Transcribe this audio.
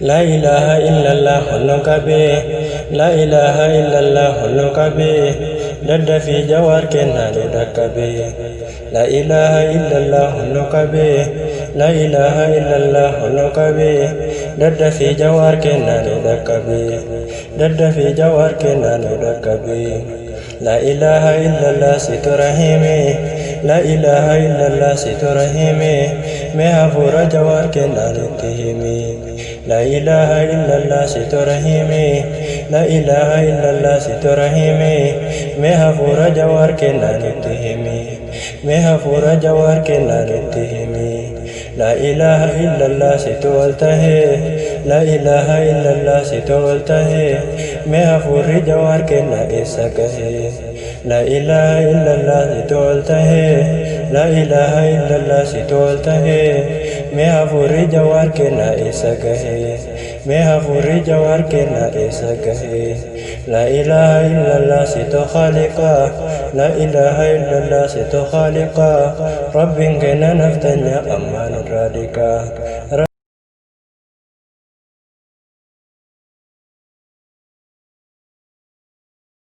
La ilaha illallah hulun kabeh, la ilaha illallah hulun kabeh, dadda fi jawar kennaɗo dakkabe. La ilaha illallah hulun kabeh, la ilaha illallah hulun kabeh, dadda fi jawar kennaɗo dakkabe, dadda fi jawar kennaɗo dakkabe. La ilaha illallah situ rahime, la ilaha illallah situ rahime, me hafura jawar kennaɗo tihime. La ilaha illallah situ rahime, la ilaha illallah situ rahime, me hafura jawar kennaɗo tihime, me hafura jawar kennaɗo tihime. La ilaha illallah situ waltahe, la ilaha illallah situ waltahe, me hafuri jawar kennaɗo sakahe. La ilaha illallah situ waltahe, la ilaha illallah situ waltahe, me hafuri jawar kennaɗo sakahe, me hafuri jawar kennaɗo sakahe. La ilaha illallah situ khaliqa, la ilaha illallah situ khaliqa, rabbin kena naftanya aman radika.